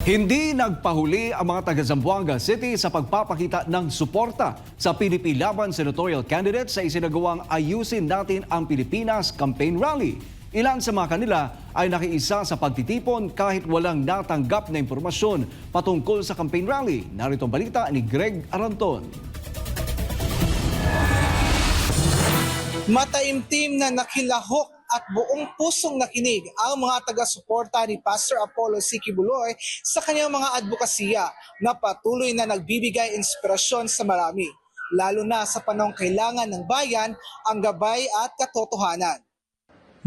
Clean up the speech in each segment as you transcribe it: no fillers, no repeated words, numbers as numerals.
Hindi nagpahuli ang mga taga Zamboanga City sa pagpapakita ng suporta sa PDP laban senatorial candidate sa isinagawang Ayusin Natin ang Pilipinas campaign rally. Ilan sa mga kanila ay nakiisa sa pagtitipon kahit walang natanggap na impormasyon patungkol sa campaign rally. Narito ang balita ni Greg Aranton. Mataimtim na nakilahok at buong pusong nakinig ang mga taga-suporta ni Pastor Apollo C. Quiboloy sa kanyang mga advokasya na patuloy na nagbibigay inspirasyon sa marami, lalo na sa panahong kailangan ng bayan ang gabay at katotohanan.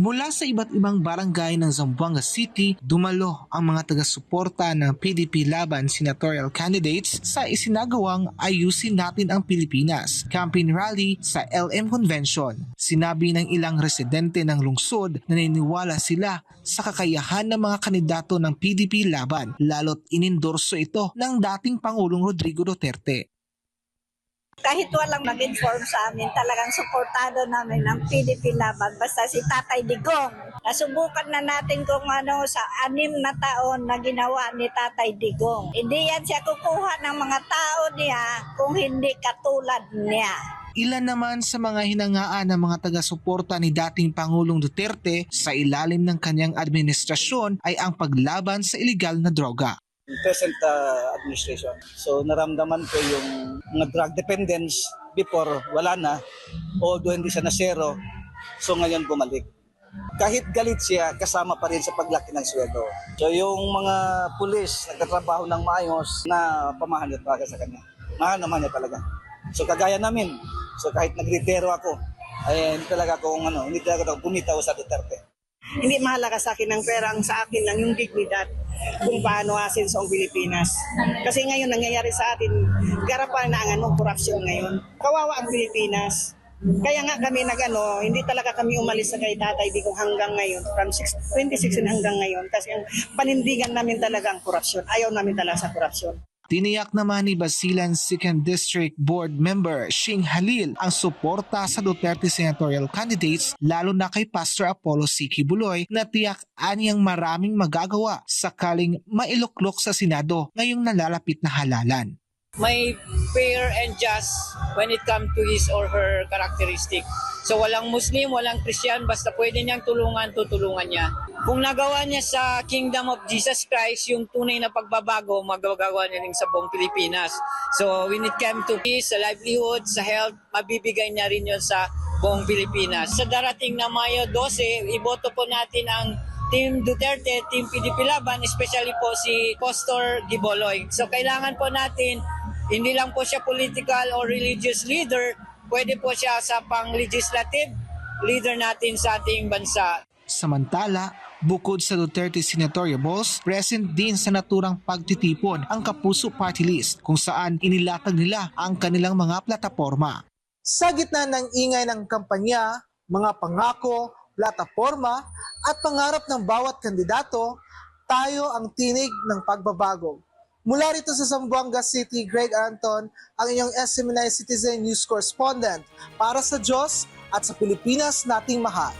Mula sa iba't ibang barangay ng Zamboanga City, dumalo ang mga taga-suporta ng PDP laban senatorial candidates sa isinagawang Ayusin Natin ang Pilipinas campaign rally sa LM Convention. Sinabi ng ilang residente ng lungsod na naniniwala sila sa kakayahan ng mga kandidato ng PDP laban, lalo't inendorso ito ng dating Pangulong Rodrigo Duterte. Kahit walang mag-inform sa amin, talagang suportado namin ng PDP laban. Basta si Tatay Digong. Nasubukan na natin kung ano sa 6 na taon na ginawa ni Tatay Digong. Hindi yan siya kukuha ng mga tao niya kung hindi katulad niya. Ilan naman sa mga hinangaan ng mga taga-suporta ni dating Pangulong Duterte sa ilalim ng kanyang administrasyon ay ang paglaban sa iligal na droga. Present administration. So naramdaman ko yung mga drug dependence before wala na, although hindi siya na zero, so ngayon bumalik. Kahit galit siya, kasama pa rin sa paglaki ng sweldo. So yung mga pulis nagtatrabaho ng maayos na pamahan talaga sa kanya. Mahal naman niya talaga. So kagaya namin, so kahit nagritero ako, ay hindi talaga ako bumitaw sa Duterte. Hindi mahalaga sa akin ng pera, ang sa akin lang yung dignidad kung paano asenso ang Pilipinas. Kasi ngayon nangyayari sa atin, garapan na ang korupsyon ngayon. Kawawa ang Pilipinas. Kaya nga kami hindi talaga kami umalis sa kay Tatay Digong hanggang ngayon, from 2016 hanggang ngayon. Kasi ang panindigan namin talaga ang korupsyon. Ayaw namin talaga sa korupsyon. Tiniyak naman ni Basilan 2nd District Board Member Shing Halil ang suporta sa Duterte senatorial candidates lalo na kay Pastor Apollo C. Quiboloy na tiyak anyang maraming magagawa sakaling mailuklok sa Senado ngayong nalalapit na halalan. May fair and just when it comes to his or her characteristic. So walang Muslim, walang Christian, basta pwede niyang tutulungan niya. Kung nagawa niya sa Kingdom of Jesus Christ, yung tunay na pagbabago, magagawa niya rin sa buong Pilipinas. So when it comes to peace, sa livelihood, sa health, mabibigay niya rin yun sa buong Pilipinas. Sa darating na Mayo 12, iboto po natin ang Team Duterte, Team PDP Laban, especially po si Pastor Quiboloy. So kailangan po natin, hindi lang po siya political or religious leader, pwede po siya sa pang-legislative leader natin sa ating bansa. Samantala, bukod sa Duterte senatoriables, present din sa naturang pagtitipon ang Kapuso Party List kung saan inilatag nila ang kanilang mga plataporma. Sa gitna ng ingay ng kampanya, mga pangako, plataporma at pangarap ng bawat kandidato, tayo ang tinig ng pagbabago. Mula rito sa Zamboanga City, Greg Anton, ang inyong SMNI Citizen News Correspondent para sa Diyos at sa Pilipinas nating mahal.